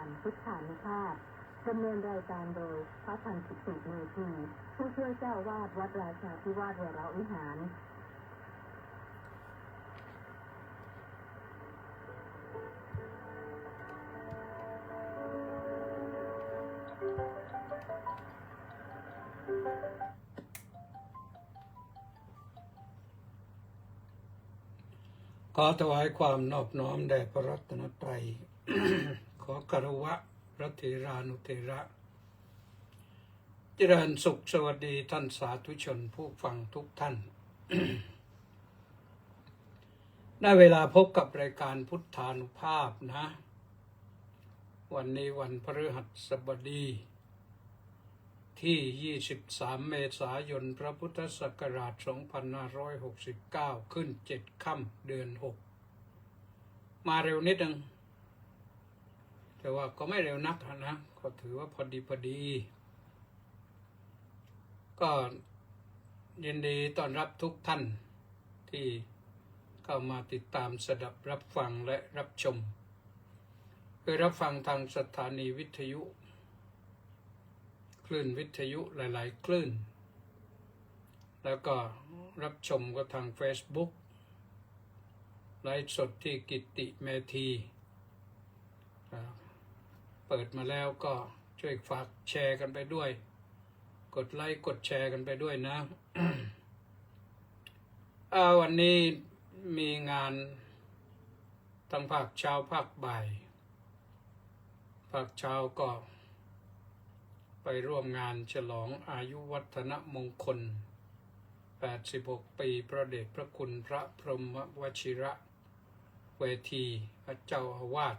การพุทธานุภาพดำเนินรายการโดยพระพันธิติเมธีผู้ช่วยเจ้าวาดวัดราชาธิวาสวรวิหารขอถวายความนอบน้อมแด่พระรัตนตรัย ขอคารวะพระเถรานุเถระเจริญสุขสวัสดีท่านสาธุชนผู้ฟังทุกท่าน ได้เวลาพบกับรายการพุทธานุภาพนะ วันนี้วันพฤหัสบดีที่ 23 เมษายน พระพุทธศักราช 2569 ขึ้น 7 ค่ำเดือน 6 มาเร็วนิดนึงแต่ว่าก็ไม่เร็วนักนะ ก็ถือว่าพอดี ก็ยินดีต้อนรับทุกท่านที่เข้ามาติดตามสดับรับฟังและรับชมคือรับฟังทางสถานีวิทยุคลื่นวิทยุหลายๆคลื่นแล้วก็รับชมก็ทาง Facebook ไลฟ์สดที่กิตติเมธีเปิดมาแล้วก็ช่วยฝากแชร์กันไปด้วยกดไลค์กดแชร์กันไปด้วยนะ วันนี้มีงานทั้งภาคเช้าภาคบ่ายภาคเช้าก็ไปร่วมงานฉลองอายุวัฒนมงคล86 ปีพระเดชพระคุณพระพรหมวชิระเวทีพระเจ้าอาวาส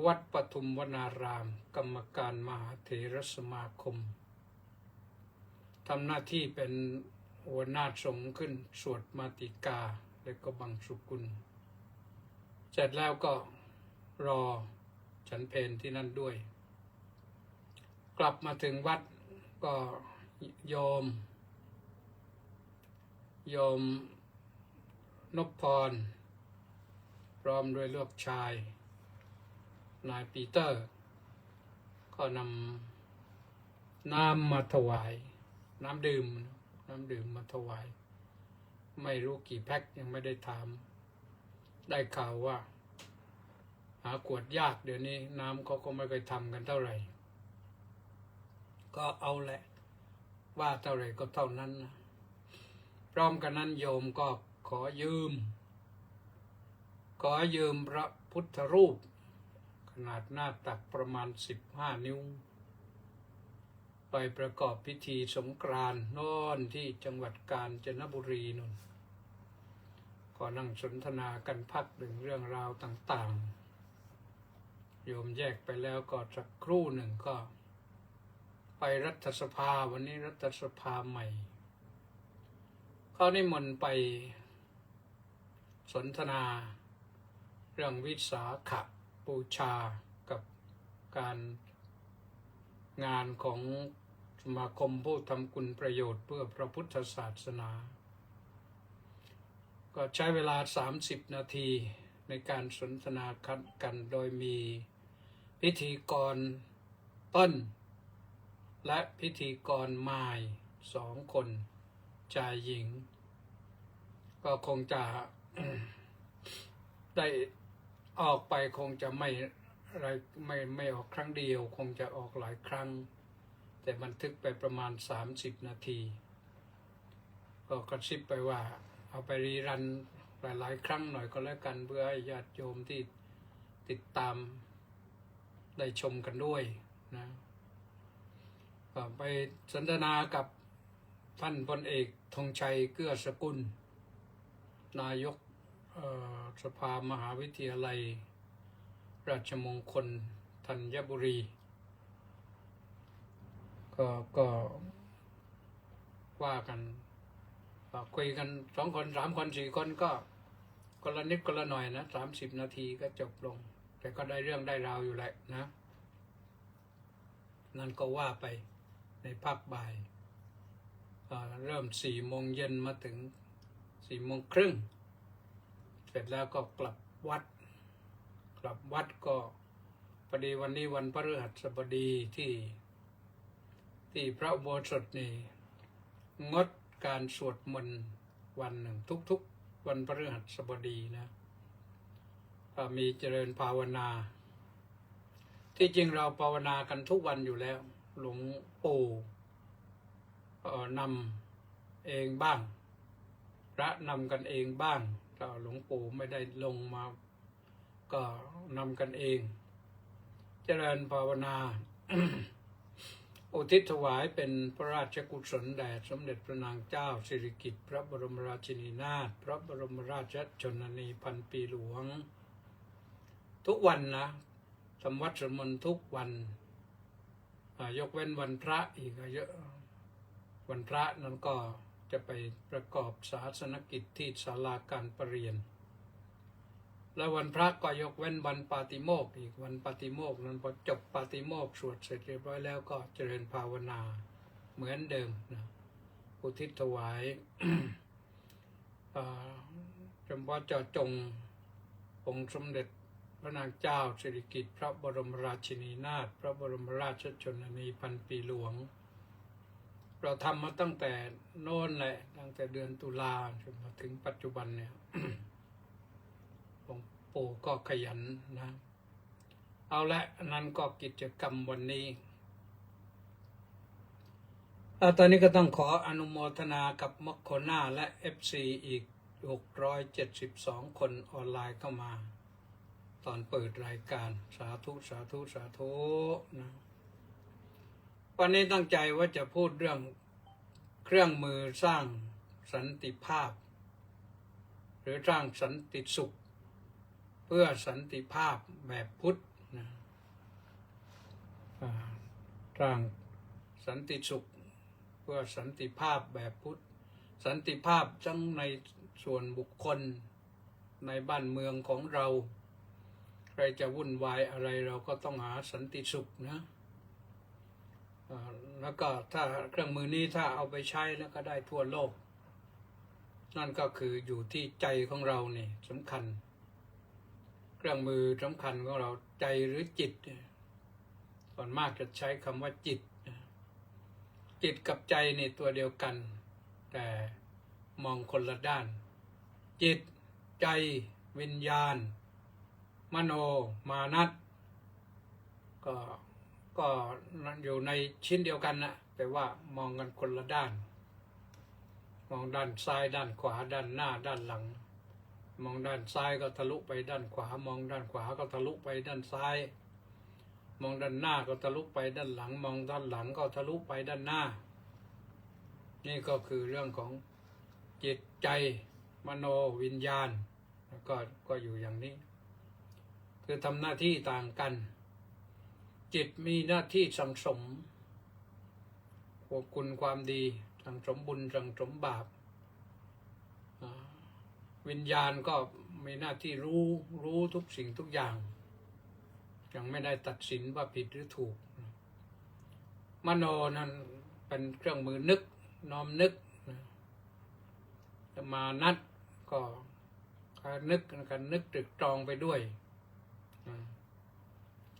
วัดปทุมวนารามกรรมการมหาเถรสมาคมทำหน้าที่เป็นหัวหน้าสงฆ์ขึ้นสวดมาติกาและก็บังสุกุลเสร็จแล้วก็รอฉันเพลที่นั่นด้วยกลับมาถึงวัดก็โยมนพพรพร้อมด้วยลูกชายนายปีเตอร์ก็นำน้ำมาถวายน้ำดื่มมาถวายไม่รู้กี่แพ็คยังไม่ได้ถามได้ข่าวว่าหาขวดยากเดี๋ยวนี้น้ำเขาก็ไม่ไปทำกันเท่าไหร่ก็เอาแหละว่าเท่าไหร่ก็เท่านั้นนะพร้อมกันนั้นโยมก็ขอยืมพระพุทธรูปขนาดหน้าตักประมาณ15 นิ้วไปประกอบพิธีสงกรานต์โน่นที่จังหวัดกาญจนบุรีนู่นก็นั่งสนทนากันพักหนึ่งเรื่องราวต่างๆโยมแยกไปแล้วก็สักครู่หนึ่งก็ไปรัฐสภาวันนี้รัฐสภาใหม่เขานิมนต์ไปสนทนาเรื่องวิสาขบูชากับการงานของสมาคมผู้ทำคุณประโยชน์เพื่อพระพุทธศาสนาก็ใช้เวลา30 นาทีในการสนทนากันโดยมีพิธีกรต้นและพิธีกรมาย2 คนชายหญิงก็คงจะ ได้ออกไปคงจะไม่ออกครั้งเดียวคงจะออกหลายครั้งแต่บันทึกไปประมาณ30 นาทีก็กระซิบไปว่าเอาไปรีรันหลายๆครั้งหน่อยก็แล้วกันเพื่อให้ญาติโยมที่ติดตามได้ชมกันด้วยนะไปสนทนากับท่านพลเอกธงชัยเกื้อสกุลนายกสภามหาวิทยาลัยราชมงคลธัญบุรีก็ว่ากันคุยกัน2 คน 3 คน 4 คนก็คนละนิดคนละหน่อยนะ30 นาทีก็จบลงแต่ก็ได้เรื่องได้ราวอยู่แหละนะนั่นก็ว่าไปในภาคบ่ายเริ่ม4 โมงเย็นมาถึง4 โมงครึ่งเสร็จแล้วก็กลับวัดก็พอ ดีวันนี้วันพฤหัสบดีที่พระอุโบสถนี่งดการสวดมนต์วันหนึ่งทุกๆวันพฤหัสบดีนะมีเจริญภาวนาที่จริงเราภาวนากันทุกวันอยู่แล้วหลวงปู่นำเองบ้างพระนำกันเองบ้างถ้าหลวงปู่ไม่ได้ลงมาก็นำกันเองเจริญภาวนา อุทิศถวายเป็นพระราชกุศลแด่สมเด็จพระนางเจ้าสิริกิติ์พระบรมราชินีนาถพระบรมราชชนนีพันปีหลวงทุกวันนะทำวัดสวดมนต์ทุกวันยกเว้นวันพระอีกเยอะวันพระนั้นก็จะไปประกอบศาสนกิจที่ศาลาการประเรียนแล้ววันพระก็ยกเว้นวันปาติโมกข์อีกวันปาติโมกข์นั้นพอจบปาติโมกข์สวดเสร็จเรียบร้อยแล้วก็เจริญภาวนาเหมือนเดิมนะอุทิศถวาย จำเพาะเจาะจงองค์สมเด็จพระนางเจ้าสิริกิติ์พระบรมราชินีนาถพระบรมราชชนนีพันปีหลวงเราทำมาตั้งแต่โน่นแหละตั้งแต่เดือนตุลาจนมาถึงปัจจุบันเนี่ย หลวงปู่ก็ขยันนะเอาละนั้นก็กิจกรรมวันนี้ตอนนี้ก็ต้องขออนุโมทนากับมัคโคนาและ FC อีก672คนออนไลน์เข้ามาตอนเปิดรายการสาธุสาธุสาธุนะวันนี้ตั้งใจว่าจะพูดเรื่องเครื่องมือสร้างสันติภาพหรือสร้างสันติสุขเพื่อสันติภาพแบบพุทธนะสร้างสันติสุขเพื่อสันติภาพแบบพุทธสันติภาพทั้งในส่วนบุคคลในบ้านเมืองของเราใครจะวุ่นวายอะไรเราก็ต้องหาสันติสุขนะแล้วก็ถ้าเครื่องมือนี้ถ้าเอาไปใช้แล้วก็ได้ทั่วโลกนั่นก็คืออยู่ที่ใจของเรานี่สำคัญเครื่องมือสำคัญของเราใจหรือจิตส่วนมากจะใช้คำว่าจิตจิตกับใจนี่ตัวเดียวกันแต่มองคนละด้านจิตใจวิญญาณมโนมานัตก็อยู่ในชิ้นเดียวกันนะแต่ว่ามองกันคนละด้านมองด้านซ้ายด้านขวาด้านหน้าด้านหลังมองด้านซ้ายก็ทะลุไปด้านขวามองด้านขวาก็ทะลุไปด้านซ้ายมองด้านหน้าก็ทะลุไปด้านหลังมองด้านหลังก็ทะลุไปด้านหน้านี่ก็คือเรื่องของจิตใจมโนวิญญาณก็อยู่อย่างนี้คือทำหน้าที่ต่างกันจิตมีหน้าที่สั่งสมคุณความดีสั่งสมบุญสั่งสมบาปวิญญาณก็มีหน้าที่รู้ทุกสิ่งทุกอย่างยังไม่ได้ตัดสินว่าผิดหรือถูกมโนนั้นเป็นเครื่องมือนึกน้อมนึกมานัดก็นึกกันนึกตรึกตรองไปด้วย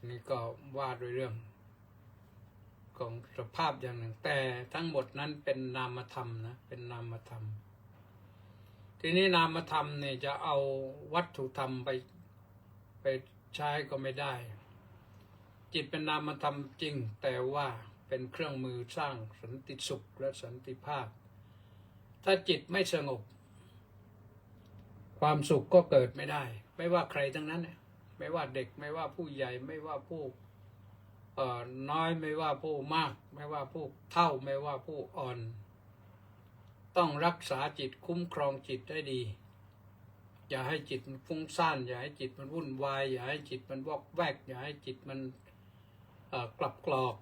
นี่ก็ว่าด้วยเรื่องของสภาพอย่างหนึ่งแต่ทั้งหมดนั้นเป็นนามธรรมนะเป็นนามธรรมทีนี้นามธรรมเนี่ยจะเอาวัตถุธรรมไปใช้ก็ไม่ได้จิตเป็นนามธรรมจริงแต่ว่าเป็นเครื่องมือสร้างสันติสุขและสันติภาพถ้าจิตไม่สงบความสุขก็เกิดไม่ได้ไม่ว่าใครทั้งนั้นไม่ว่าเด็กไม่ว่าผู้ใหญ่ไม่ว่าผู้น้อยไม่ว่าผู้มากไม่ว่าผู้เฒ่าไม่ว่าผู้อ่อนต้องรักษาจิตคุ้มครองจิตได้ดีอย่าให้จิตมันฟุ้งซ่านอย่าให้จิตมันวุ่นวายอย่าให้จิตมันวอกแวกอย่าให้จิตมันกลับกรอก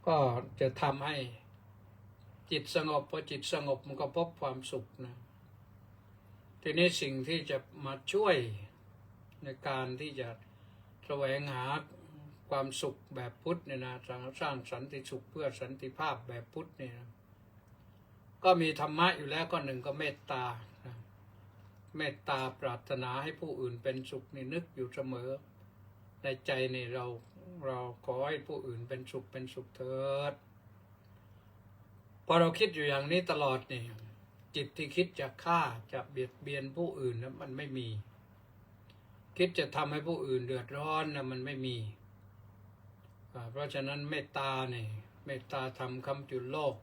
ก็จะทำให้จิตสงบพอจิตสงบมันก็พบความสุขนะทีนี้สิ่งที่จะมาช่วยในการที่จะแสวงหาความสุขแบบพุทธเนี่ยนะสร้างสันติสุขเพื่อสันติภาพแบบพุทธเนี่ยนะก็มีธรรมะอยู่แล้วก็หนึ่งก็เมตตาเมตตาปรารถนาให้ผู้อื่นเป็นสุขนี่นึกอยู่เสมอ ในใจนี่เราขอให้ผู้อื่นเป็นสุขเถิดพอเราคิดอยู่อย่างนี้ตลอดนี่จิตที่คิดจะฆ่าจะเบียดเบียนผู้อื่นนะมันไม่มีคิดจะทำให้ผู้อื่นเดือดร้อนนะมันไม่มีเพราะฉะนั้นเมตตาเนี่ยเมตตาธรรมคำจุลโลก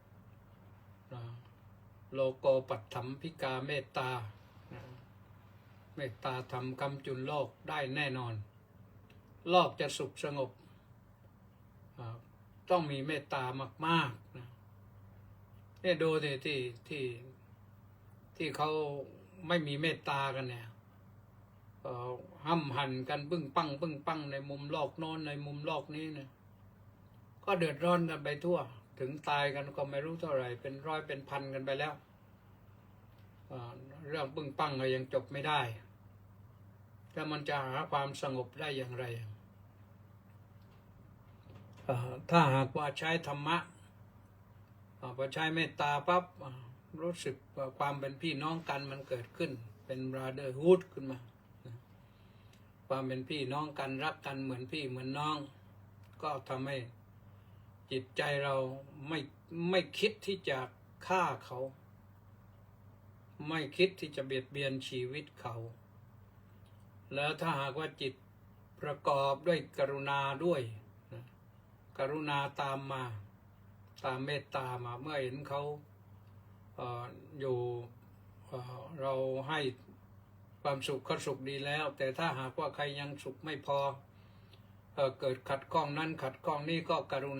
โลโกปัตถัมภิกาเมตตาเมตตาธรรมคำจุลโลกได้แน่นอนโลกจะสุขสงบต้องมีเมตตามากๆนะเนี่ยดูที่เขาไม่มีเมตตากันเนี่ยห้ำหั่นกันปึ้งปังในมุมโลกโน้นในมุมโลกนี้เนี่ยก็เดือดร้อนกันไปทั่วถึงตายกันก็ไม่รู้เท่าไหร่เป็นร้อยเป็นพันกันไปแล้วเรื่องปึ้งปังก็ยังจบไม่ได้ถ้ามันจะหาความสงบได้อย่างไรถ้าหากว่าใช้ธรรมะพอใช้เมตตาปั๊บรู้สึกว่าความเป็นพี่น้องกันมันเกิดขึ้นเป็นบราเดอร์ฮูดขึ้นมาความเป็นพี่น้องกันรักกันเหมือนพี่เหมือนน้องก็ทำให้จิตใจเราไม่คิดที่จะฆ่าเขาไม่คิดที่จะเบียดเบียนชีวิตเขาแล้วถ้าหากว่าจิตประกอบด้วยกรุณาด้วยกรุณาตามมาตามเมตตามาเมื่อเห็นเขาอยู่เราให้ความสุขเขาสุขดีแล้วแต่ถ้าหากว่าใครยังสุขไม่พอเกิดขัดข้องนั้นขัดข้องนี้ก็กรุ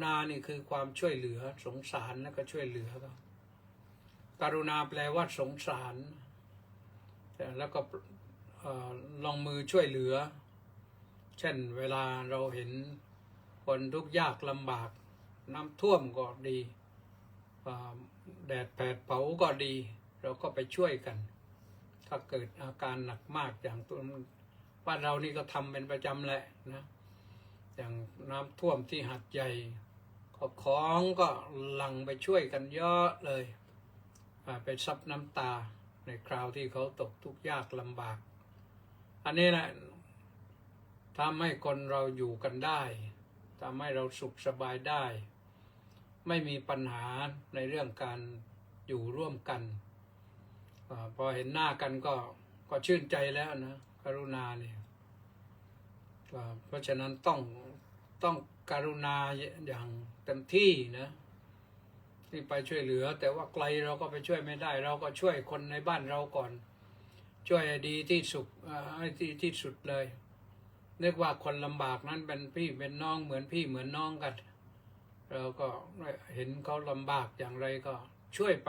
ณานี่คือความช่วยเหลือสงสารแล้วก็ช่วยเหลือก็กรุณาแปลว่าสงสารแล้วก็ลงมือช่วยเหลือเช่นเวลาเราเห็นคนทุกข์ยากลำบากน้ำท่วมก็ดีแดดแผดเผาก็ดีเราก็ไปช่วยกันถ้าเกิดอาการหนักมากอย่างตัวบ้านเรานี่ก็ทำเป็นประจำแหละนะอย่างน้ำท่วมที่หัดใหญ่ของก็หลั่งไปช่วยกันเยอะเลยไปซับน้ำตาในคราวที่เขาตกทุกข์ยากลำบากอันนี้แหละทำให้คนเราอยู่กันได้ทำให้เราสุขสบายได้ไม่มีปัญหาในเรื่องการอยู่ร่วมกันพอเห็นหน้ากันก็ชื่นใจแล้วนะกรุณาเนี่ยเพราะฉะนั้นต้องกรุณาอย่างเต็มที่นะที่ไปช่วยเหลือแต่ว่าไกลเราก็ไปช่วยไม่ได้เราก็ช่วยคนในบ้านเราก่อนช่วยดีที่สุดให้ที่สุดเลยนึกว่าคนลำบากนั้นเป็นพี่เป็นน้องเหมือนพี่เหมือนน้องกันเราก็เห็นเขาลำบากอย่างไรก็ช่วยไป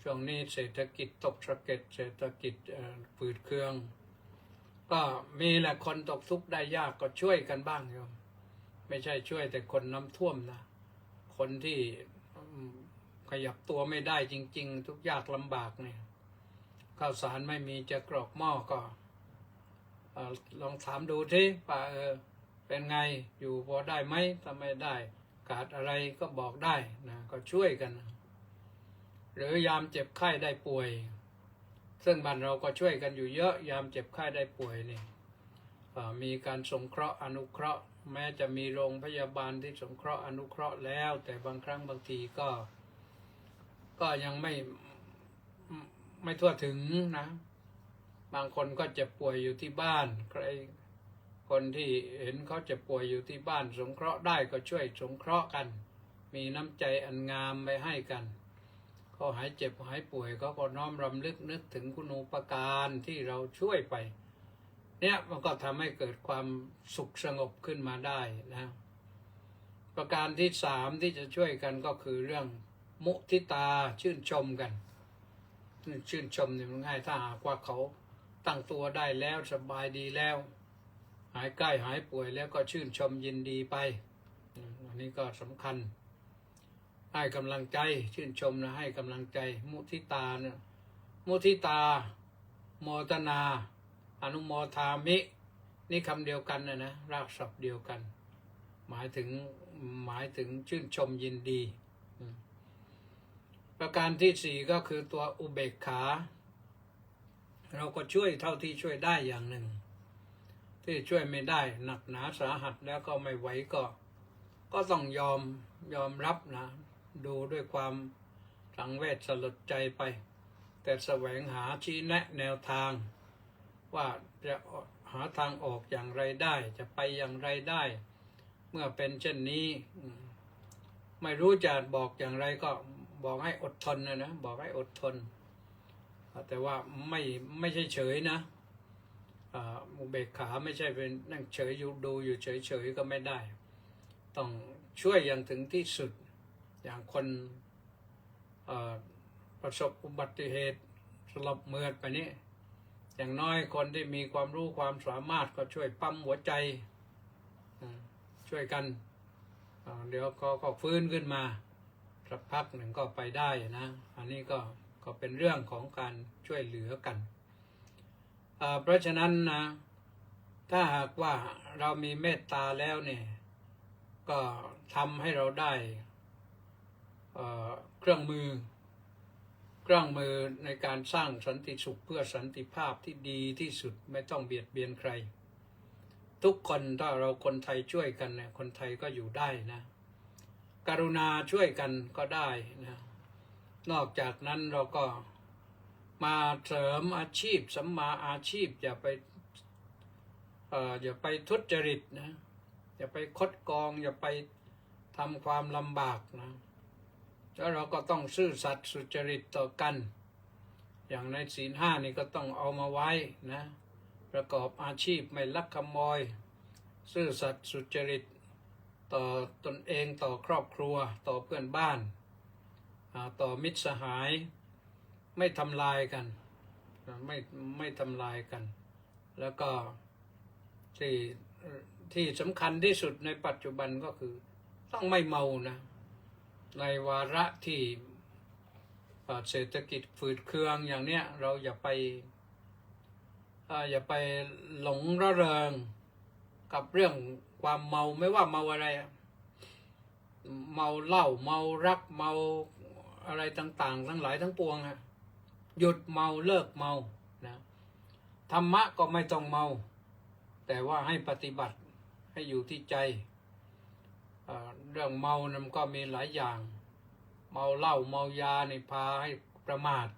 ช่วงนี้เศรษฐกิจตกสะเก็ดเศรษฐกิจฝืดเคืองก็มีแหละคนตกทุกข์ได้ยากก็ช่วยกันบ้างโยมไม่ใช่ช่วยแต่คนน้ำท่วมนะคนที่ขยับตัวไม่ได้จริงๆทุกยากลำบากเนี่ยข้าวสารไม่มีจะกรอกหม้อก็ลองถามดูสิว่าเป็นไงอยู่พอได้ไหมถ้าไม่ได้ขาดอะไรก็บอกได้นะก็ช่วยกันหรือยามเจ็บไข้ได้ป่วยซึ่งบ้านเราก็ช่วยกันอยู่เยอะยามเจ็บไข้ได้ป่วยนี่มีการสงเคราะห์อนุเคราะห์แม้จะมีโรงพยาบาลที่สงเคราะห์อนุเคราะห์แล้วแต่บางครั้งบางทีก็ยังไม่ทั่วถึงนะบางคนก็เจ็บป่วยอยู่ที่บ้านใครคนที่เห็นเขาเจ็บป่วยอยู่ที่บ้านสงเคราะห์ได้ก็ช่วยสงเคราะห์กันมีน้ำใจอันงามไปให้กันเขาหายเจ็บหายป่วยเขาก็น้อมรำลึกนึกถึงคุณูปการที่เราช่วยไปเนี่ยมันก็ทำให้เกิดความสุขสงบขึ้นมาได้นะประการที่สามที่จะช่วยกันก็คือเรื่องมุทิตาชื่นชมกันชื่นชมเนี่ยมันง่ายถ้าหากว่าเขาตั้งตัวได้แล้วสบายดีแล้วหายใกล้หายป่วยแล้วก็ชื่นชมยินดีไปอันนี้ก็สำคัญให้กำลังใจชื่นชมนะให้กำลังใจมุทิตาเนี่ยมุทิตาโมทนาอนุโมทามินี่คำเดียวกันนะรากศัพท์เดียวกันหมายถึงชื่นชมยินดีประการที่สี่ก็คือตัวอุเบกขาเราก็ช่วยเท่าที่ช่วยได้อย่างหนึ่ง ที่ช่วยไม่ได้หนักหนาสาหัสแล้วก็ไม่ไหวก็ต้องยอมรับนะดูด้วยความสังเวชสลดใจไปแต่แสวงหาชี้แนะแนวทางว่าจะหาทางออกอย่างไรได้จะไปอย่างไรได้ เมื่อเป็นเช่นนี้ไม่รู้จะบอกอย่างไรก็บอกให้อดทนนะบอกให้อดทนแต่ว่าไม่ใช่เฉยนะอุเบกขาไม่ใช่เป็นนั่งเฉยอยู่ดูอยู่เฉยก็ไม่ได้ต้องช่วยอย่างถึงที่สุดอย่างคนประสบอุบัติเหตุสลบเหมือดไปนี้อย่างน้อยคนที่มีความรู้ความสามารถก็ช่วยปั๊มหัวใจช่วยกันเดี๋ยวก็ฟื้นขึ้นมาสักพักหนึ่งก็ไปได้นะอันนี้ก็เป็นเรื่องของการช่วยเหลือกันเพราะฉะนั้นนะถ้าหากว่าเรามีเมตตาแล้วเนี่ยก็ทำให้เราได้เครื่องมือในการสร้างสันติสุขเพื่อสันติภาพที่ดีที่สุดไม่ต้องเบียดเบียนใครทุกคนถ้าเราคนไทยช่วยกันเนี่ยคนไทยก็อยู่ได้นะกรุณาช่วยกันก็ได้นะนอกจากนั้นเราก็มาเสริมอาชีพสัมมาอาชีพอย่าไปทุจริตนะอย่าไปคดโกงอย่าไปทำความลำบากนะแล้วเราก็ต้องซื่อสัตย์สุจริตต่อกันอย่างในศีล 5นี่ก็ต้องเอามาไว้นะประกอบอาชีพไม่ลักขโมยซื่อสัตย์สุจริตต่อตนเองต่อครอบครัวต่อเพื่อนบ้านต่อมิตรสหายไม่ทำลายกันไม่ทำลายกันแล้วก็ที่สำคัญที่สุดในปัจจุบันก็คือต้องไม่เมานะในวาระที่เศรษฐกิจฝืดเคืองอย่างเนี้ยเราอย่าไปหลงระเริงกับเรื่องความเมาไม่ว่าเมาอะไรเมาเหล้าเมารักเมาอะไรต่างๆทั้งหลายทั้งปวงหยุดเมาเลิกเมานะธรรมะก็ไม่ต้องเมาแต่ว่าให้ปฏิบัติให้อยู่ที่ใจเรื่องเมานั้นก็มีหลายอย่างเมาเหล้าเมายาในพาให้ประมาท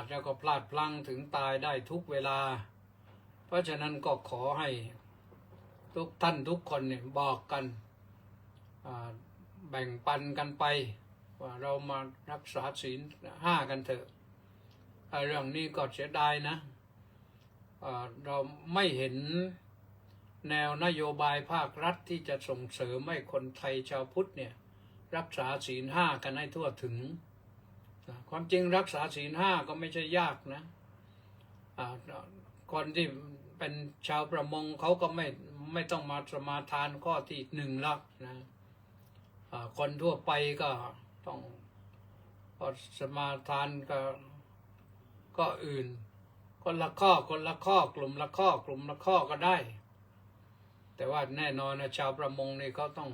แล้วก็พลาดพลั้งถึงตายได้ทุกเวลาเพราะฉะนั้นก็ขอให้ทุกท่านทุกคนเนี่ยบอกกันแบ่งปันกันไปว่าเรามารักษาศีล 5กันเถอะเรื่องนี้ก็เสียดายนะเราไม่เห็นแนวนโยบายภาครัฐที่จะส่งเสริมให้คนไทยชาวพุทธเนี่ยรักษาศีล 5กันให้ทั่วถึงความจริงรักษาศีล 5ก็ไม่ใช่ยากนะคนที่เป็นชาวประมงเขาก็ไม่ต้องมาสมาทานข้อที่1แล้วนะคนทั่วไปก็ต้องสมาทานก็อื่นคนละข้อกลุ่มละข้อก็ได้แต่ว่าแน่นอนนะชาวประมงนี่เขาต้อง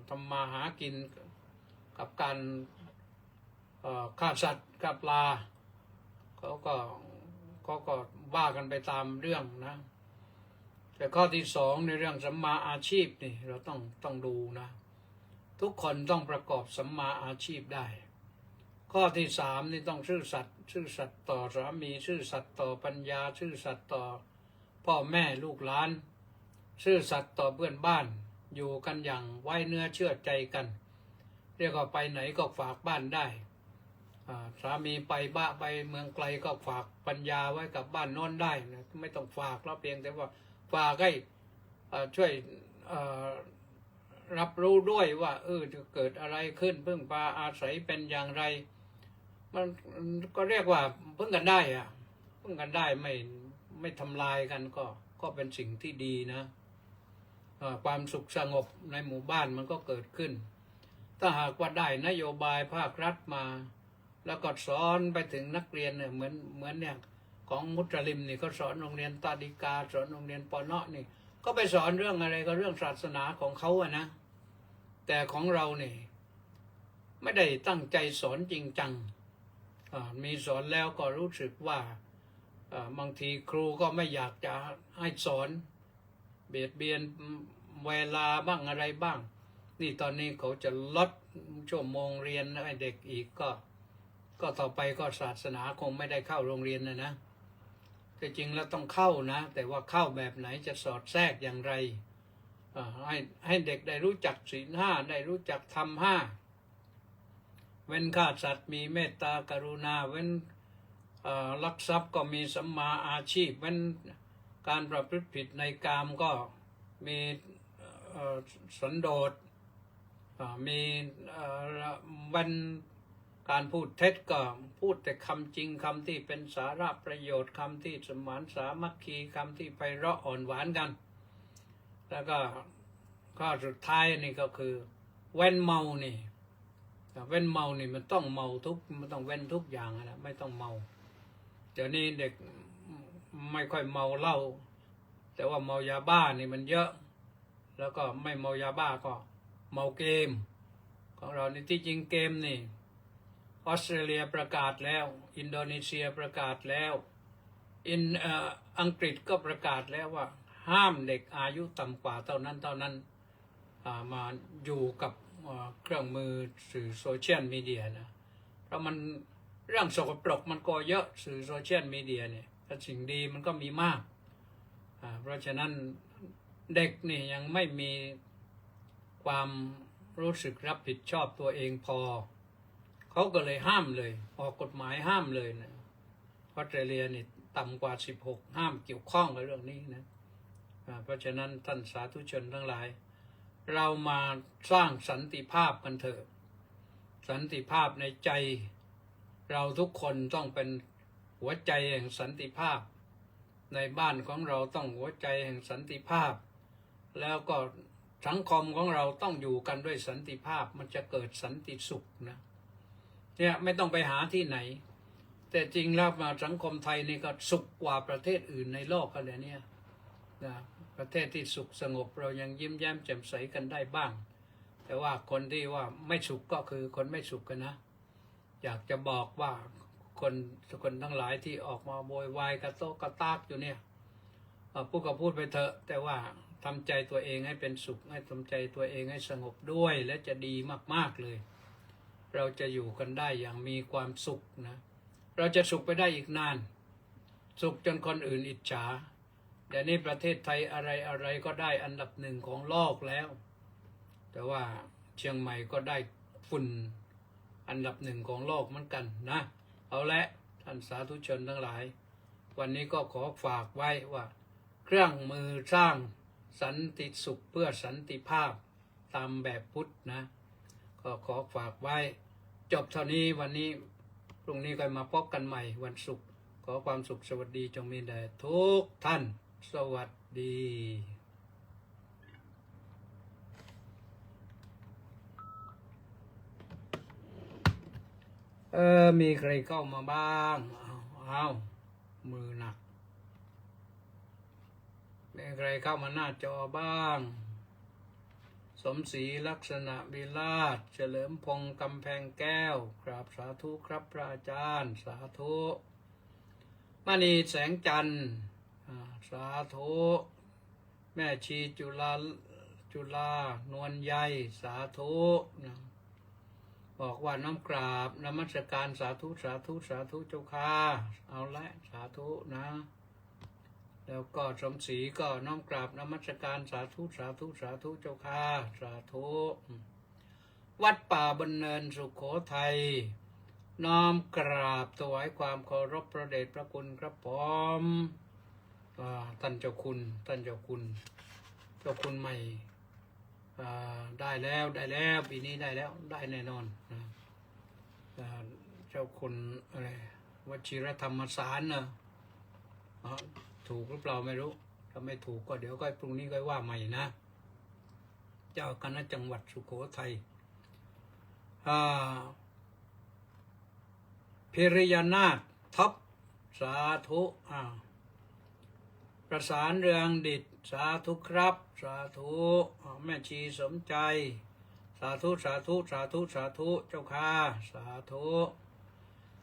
ทำมาหากินกับการฆ่าสัตว์ฆ่าปลาเขาก็ว่ากันไปตามเรื่องนะแต่ข้อที่2ในเรื่องสัมมาอาชีพนี่เราต้องดูนะทุกคนต้องประกอบสัมมาอาชีพได้ข้อที่3นี่ต้องซื่อสัตย์ต่อสามีซื่อสัตย์ต่อปัญญาซื่อสัตย์ต่อพ่อแม่ลูกหลานซื่อสัตย์ต่อเพื่อนบ้านอยู่กันอย่างไว้เนื้อเชื่อใจกันเรียกว่าไปไหนก็ฝากบ้านได้สามีไปเมืองไกลก็ฝากปัญญาไว้กับบ้านโน้นได้นะไม่ต้องฝากแล้วเพียงแต่ว่าฝากให้ช่วยรับรู้ด้วยว่าจะเกิดอะไรขึ้นพึ่งพาอาศัยเป็นอย่างไรมันก็เรียกว่าพึ่งกันได้พึ่งกันได้ไม่ทำลายกันก็เป็นสิ่งที่ดีนะความสุขสงบในหมู่บ้านมันก็เกิดขึ้นถ้าหากว่าได้นโยบายภาครัฐมาแล้วก็สอนไปถึงนักเรียนเนี่ยเหมือนเนี่ยของมุสลิมนี่เขาสอนโรงเรียนตาดิกาสอนโรงเรียนปนนี่ก็ไปสอนเรื่องอะไรก็เรื่องศาสนาของเขานะแต่ของเราเนี่ยไม่ได้ตั้งใจสอนจริงจังมีสอนแล้วก็รู้สึกว่า บางทีครูก็ไม่อยากจะให้สอนเบียดเบียนเวลาบ้างอะไรบ้าง นี่ตอนนี้เขาจะลดชั่วโมงเรียนให้เด็กอีกก็ต่อไปก็ศาสนาคงไม่ได้เข้าโรงเรียนนะแต่จริงแล้วต้องเข้านะแต่ว่าเข้าแบบไหนจะสอดแทรกอย่างไรให้เด็กได้รู้จักศีลห้าได้รู้จักธรรมห้าเว้นฆ่าสัตว์มีเมตตากรุณาเว้นลักทรัพย์ก็มีสัมมาอาชีพเว้นการประพฤติผิดในกามก็มีสันโดษมีวันการพูดเท็จก็พูดแต่คำจริงคำที่เป็นสาระประโยชน์คำที่สมานสามัคคีคำที่ไพเราะอ่อนหวานกันแล้วก็ข้อสุดท้ายนี่ก็คือเว้นเมานี่เว้นเมานี่มันต้องเมามันต้องเว้นทุกอย่างนะไม่ต้องเมาเดี๋ยวนี้เด็กไม่ค่อยเมาเหล้าแต่ว่าเมายาบ้านี่มันเยอะแล้วก็ไม่เมายาบ้าก็เมาเกมของเราในที่จริงเกมนี่ออสเตรเลียประกาศแล้วอินโดนีเซียประกาศแล้วอังกฤษก็ประกาศแล้วว่าห้ามเด็กอายุต่ำกว่าเท่านั้นมาอยู่กับเครื่องมือสื่อโซเชียลมีเดียนะเพราะมันเรื่องสกปรกมันก็เยอะสื่อโซเชียลมีเดียเนี่ยแต่สิ่งดีมันก็มีมากเพราะฉะนั้นเด็กนี่ยังไม่มีความรู้สึกรับผิดชอบตัวเองพอเขาก็เลยห้ามเลยออกกฎหมายห้ามเลยนะออสเตรเลียนี่ต่ำกว่า16ห้ามเกี่ยวข้องกับเรื่องนี้นะเพราะฉะนั้นท่านสาธุชนทั้งหลายเรามาสร้างสันติภาพกันเถอะสันติภาพในใจเราทุกคนต้องเป็นหัวใจแห่งสันติภาพในบ้านของเราต้องหัวใจแห่งสันติภาพแล้วก็สังคมของเราต้องอยู่กันด้วยสันติภาพมันจะเกิดสันติสุขนะเนี่ยไม่ต้องไปหาที่ไหนแต่จริงแล้วมาสังคมไทยนี่ก็สุขกว่าประเทศอื่นในโลกกันเลยเนี่ยนะประเทศที่สุขสงบเรายังยิ้มแย้มแจ่มใสกันได้บ้างแต่ว่าคนที่ว่าไม่สุขก็คือคนไม่สุขกันนะอยากจะบอกว่าคนทั้งหลายที่ออกมาโวยวายกระโตกกระตากอยู่เนี่ยพูดก็พูดไปเถอะแต่ว่าทำใจตัวเองให้เป็นสุขให้ทำใจตัวเองให้สงบด้วยและจะดีมากๆเลยเราจะอยู่กันได้อย่างมีความสุขนะเราจะสุขไปได้อีกนานสุขจนคนอื่นอิจฉาเดี๋ยวนี้ประเทศไทยอะไรก็ได้อันดับหนึ่งของโลกแล้วแต่ว่าเชียงใหม่ก็ได้ฝุ่นอันดับหนึ่งของโลกเหมือนกันนะเอาละท่านสาธุชนทั้งหลายวันนี้ก็ขอฝากไว้ว่าเครื่องมือสร้างสันติสุขเพื่อสันติภาพตามแบบพุทธนะก็ขอฝากไว้จบเท่านี้วันนี้พรุ่งนี้ก็มาพบกันใหม่วันศุกร์ขอความสุขสวัสดีจงมีแด่ทุกท่านสวัสดีมีใครเข้ามาบ้างเอามือหนักมีใครเข้ามาหน้าจอบ้างสมศรีลักษณะวิราชเฉลิมพงษ์กำแพงแก้วกราบสาธุครับพระอาจารย์สาธุมณีแสงจันทร์สาธุแม่ชีจุฬานวลใยสาธุบอกว่าน้อมกราบนมัสการสาธุเจ้าค่ะเอาละสาธุนะแล้วก็สมศรีก็น้อมกราบนมัสการสาธุเจ้าค่ะสาธุวัดป่าบนเนินสุโขทัยน้อมกราบถวายความเคารพพระเดชพระคุณครับผมท่านเจ้าคุณเจ้าคุณใหม่ได้แล้วปีนี้ได้แล้วได้แน่นอนนะเจ้าคุณอะไรวชิรธรรมสารนะถูกหรือเปล่าไม่รู้ถ้าไม่ถูกก็เดี๋ยวก็พรุ่งนี้ก็ว่าใหม่นะเจ้าคณะจังหวัดสุโขทัยพิริยนาถท็อปสาธุประสานเรืองดิษสาธุครับสาธุแม่ชีสมใจสาธุเจ้าค่ะสาธุ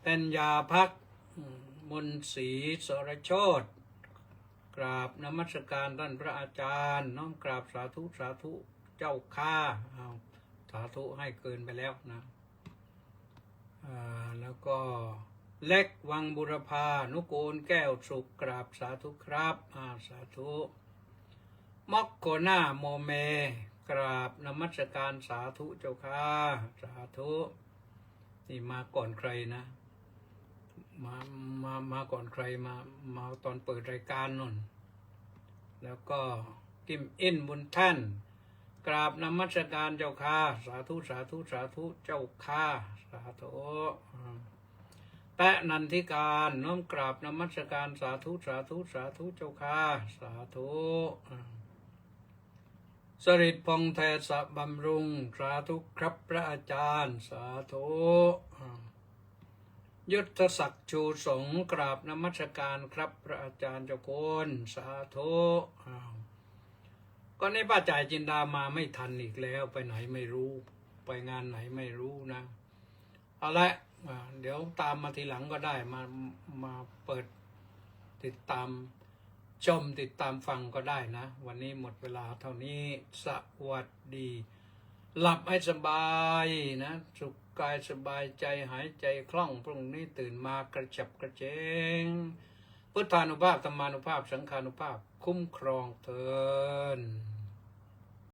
เป็นยาพักม นต์ศรีสรโชติกราบนมัสการท่านพระอาจารย์น้อมกราบสาธุสาธุเจ้าข้าสาธุให้เกินไปแล้วนะแล้วก็เล็กวังบุรพานุกูลแก้วสุขกราบสาธุครับสาธุมอกโกนาโมเมกราบนมัสการสาธุเจ้าค่ะสาธุนี่มาก่อนใครนะมาก่อนใครมาตอนเปิดรายการนนแล้วก็กิมอินบุญท่านกราบนมัสการเจ้าค่ะสาธุสาธุสาธุเจ้าค่ะสาธุแปะนันทิการน้อมกราบนมัสการสาธุสาธุสาธุเจ้าค่ะสาธุสริตพงษ์แทสะบำรุงสาธุครับพระอาจารย์สาธุยุทธศักดิ์ชูสงฆ์กราบนมัสการครับพระอาจารย์เจ้าคุณสาธุก็ในป้าจ่ายจินดามาไม่ทันอีกแล้วไปไหนไม่รู้ไปงานไหนไม่รู้นะเอาละเดี๋ยวตามมาทีหลังก็ได้มาเปิดติดตามชมติดตามฟังก็ได้นะวันนี้หมดเวลาเท่านี้สวัสดีหลับให้สบายนะสุขกายสบายใจหายใจคล่องพรุ่งนี้ตื่นมากระฉับกระเจงพุทธานุภาพธรรมานุภาพสังฆานุภาพคุ้มครองเถิด